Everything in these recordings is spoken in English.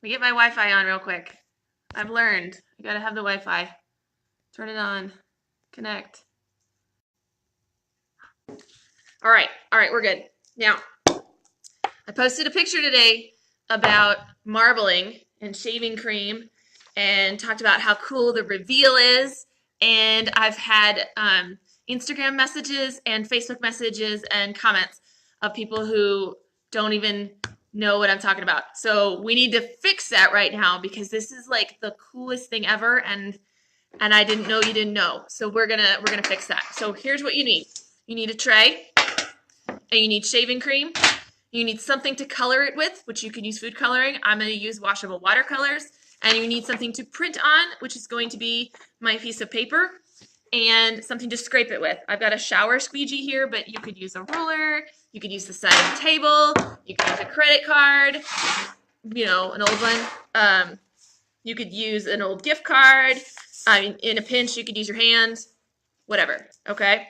me get my Wi-Fi on real quick. I've learned. You gotta have the Wi-Fi. Turn it on. Connect. All right, we're good. Now, I posted a picture today about marbling and shaving cream and talked about how cool the reveal is. And I've had Instagram messages and Facebook messages and comments of people who don't even know what I'm talking about. So we need to fix that right now because this is like the coolest thing ever, and I didn't know you didn't know. So we're gonna fix that. So here's what you need. You need a tray, and you need shaving cream. You need something to color it with, which you can use food coloring. I'm going to use washable watercolors. And you need something to print on, which is going to be my piece of paper, and something to scrape it with. I've got a shower squeegee here, but you could use a ruler. You could use the side of the table. You could use a credit card, you know, an old one. You could use an old gift card. I mean, in a pinch, you could use your hand, whatever, okay?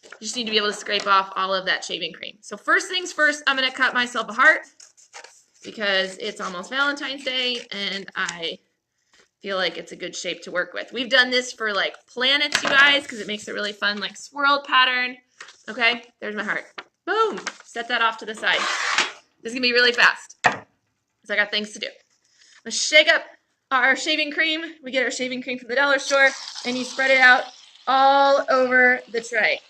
You just need to be able to scrape off all of that shaving cream. So first things first, I'm going to cut myself a heart because it's almost Valentine's Day and I feel like it's a good shape to work with. We've done this for like planets, you guys, because it makes a really fun like swirled pattern. Okay, there's my heart. Boom, set that off to the side. This is going to be really fast because I got things to do. Let's shake up our shaving cream. We get our shaving cream from the dollar store and you spread it out all over the tray.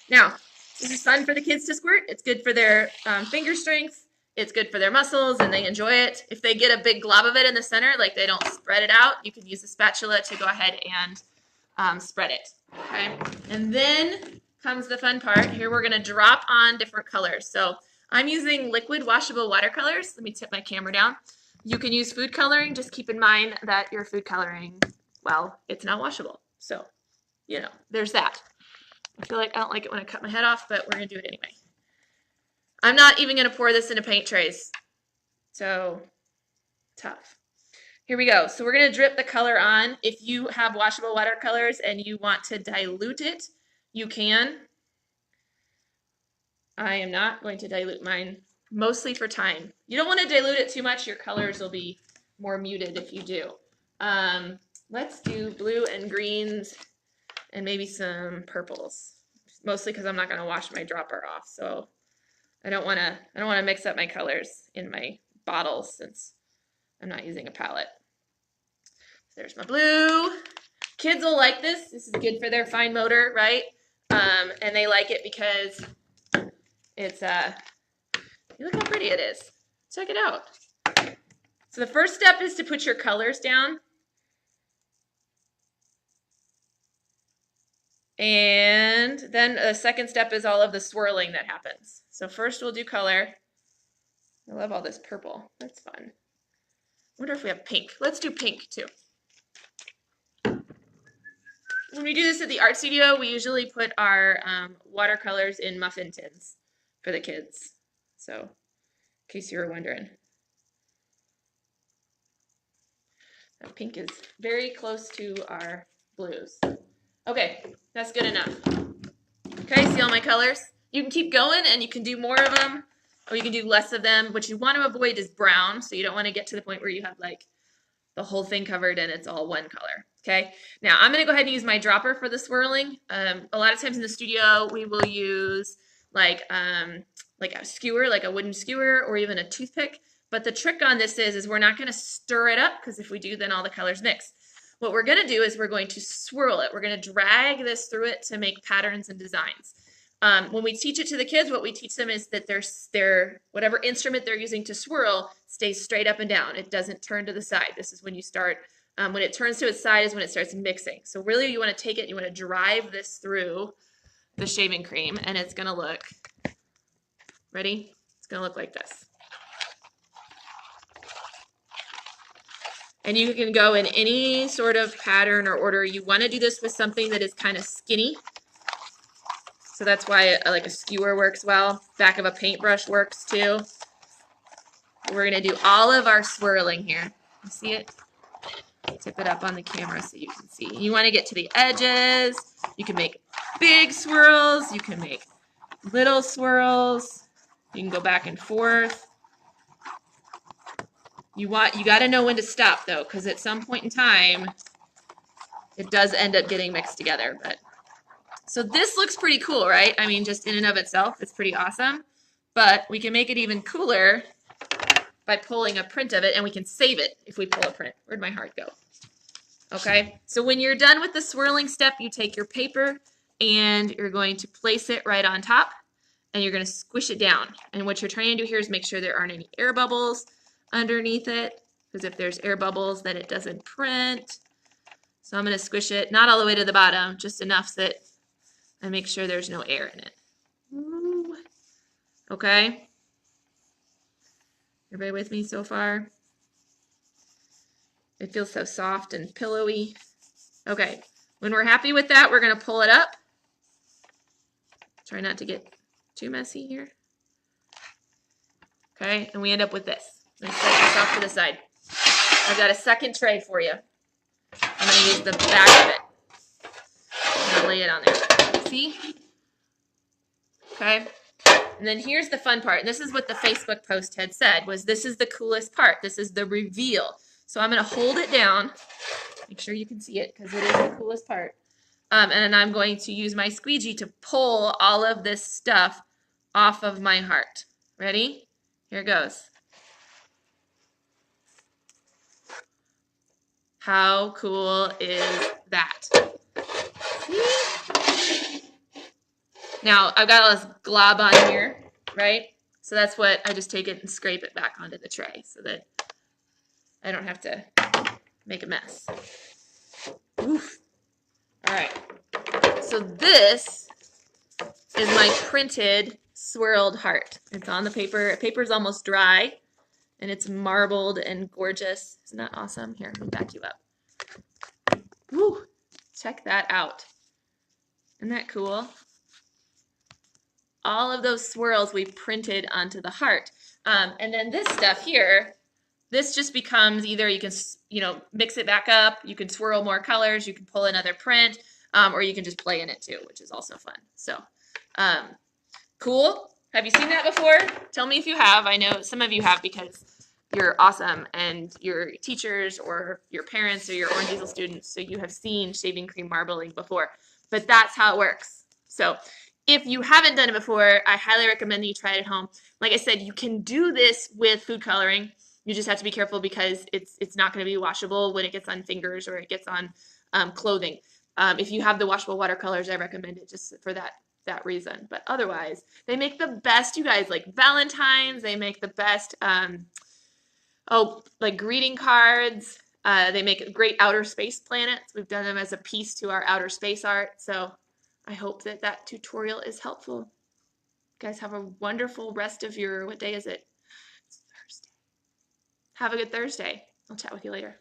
Now, this is fun for the kids to squirt. It's good for their finger strength. It's good for their muscles, and they enjoy it. If they get a big glob of it in the center, like they don't spread it out, you can use a spatula to go ahead and spread it. Okay, and then comes the fun part. Here we're going to drop on different colors. So I'm using liquid washable watercolors. Let me tip my camera down. You can use food coloring. Just keep in mind that your food coloring, well, it's not washable. So, you know, there's that. I feel like I don't like it when I cut my head off, but we're going to do it anyway. I'm not even going to pour this into paint trays. So, tough. Here we go. So we're going to drip the color on. If you have washable watercolors and you want to dilute it, you can. I am not going to dilute mine, mostly for time. You don't want to dilute it too much. Your colors will be more muted if you do. Let's do blue and greens. And maybe some purples, mostly because I'm not going to wash my dropper off. So I don't want to mix up my colors in my bottles since I'm not using a palette. So there's my blue. Kids will like this. This is good for their fine motor, right? And they like it because it's look how pretty it is. Check it out. So the first step is to put your colors down. And then the second step is all of the swirling that happens. So first we'll do color. I love all this purple. That's fun. I wonder if we have pink. Let's do pink too. When we do this at the art studio, we usually put our watercolors in muffin tins for the kids. So in case you were wondering. That pink is very close to our blues. Okay, that's good enough. Okay, see all my colors? You can keep going and you can do more of them or you can do less of them. What you want to avoid is brown, so you don't want to get to the point where you have like the whole thing covered and it's all one color. Okay, now I'm going to go ahead and use my dropper for the swirling. A lot of times in the studio we will use like a skewer, like a wooden skewer or even a toothpick. But the trick on this is we're not going to stir it up because if we do, then all the colors mix. What we're going to do is we're going to swirl it. We're going to drag this through it to make patterns and designs. When we teach it to the kids, what we teach them is that their whatever instrument they're using to swirl stays straight up and down. It doesn't turn to the side. This is when you start, when it turns to its side is when it starts mixing. So really you want to take it, you want to drive this through the shaving cream and it's going to look, ready? It's going to look like this. And you can go in any sort of pattern or order. You want to do this with something that is kind of skinny. So that's why like a skewer works well. Back of a paintbrush works too. We're going to do all of our swirling here. You see it? Tip it up on the camera so you can see. You want to get to the edges. You can make big swirls. You can make little swirls. You can go back and forth. You got to know when to stop though, because at some point in time, it does end up getting mixed together. But so this looks pretty cool, right? I mean, just in and of itself, it's pretty awesome. But we can make it even cooler by pulling a print of it, and we can save it if we pull a print. Where'd my heart go? Okay, so when you're done with the swirling step, you take your paper and you're going to place it right on top, and you're going to squish it down. And what you're trying to do here is make sure there aren't any air bubbles underneath it, because if there's air bubbles, then it doesn't print. So I'm going to squish it, not all the way to the bottom, just enough that I make sure there's no air in it. Ooh. Okay. Everybody with me so far? It feels so soft and pillowy. Okay, when we're happy with that, we're going to pull it up. Try not to get too messy here. Okay, and we end up with this. Let's set this off to the side. I've got a second tray for you. I'm going to use the back of it. I'm going to lay it on there. See? Okay. And then here's the fun part. And this is what the Facebook post had said, was this is the coolest part. This is the reveal. So I'm going to hold it down. Make sure you can see it because it is the coolest part. And I'm going to use my squeegee to pull all of this stuff off of my heart. Ready? Here it goes. How cool is that? See? Now, I've got all this glob on here, right? So that's what, I just take it and scrape it back onto the tray so that I don't have to make a mess. Oof. All right. So this is my printed swirled heart. It's on the paper. Paper's almost dry, and it's marbled and gorgeous. Isn't that awesome? Here, let me back you up. Woo! Check that out. Isn't that cool? All of those swirls we printed onto the heart. And then this stuff here, this just becomes either you can, mix it back up, you can swirl more colors, you can pull another print, or you can just play in it too, which is also fun. So, cool. Have you seen that before? Tell me if you have. I know some of you have because you're awesome and your teachers or your parents or your Orange Easel students, so you have seen shaving cream marbling before. But that's how it works. So if you haven't done it before, I highly recommend that you try it at home. Like I said, you can do this with food coloring. You just have to be careful because it's not going to be washable when it gets on fingers or it gets on clothing. If you have the washable watercolors, I recommend it just for that reason. But otherwise, they make the best, you guys, like Valentine's. They make the best, like greeting cards. They make great outer space planets. We've done them as a piece to our outer space art. So I hope that tutorial is helpful. You guys have a wonderful rest of your, what day is it? It's Thursday. Have a good Thursday. I'll chat with you later.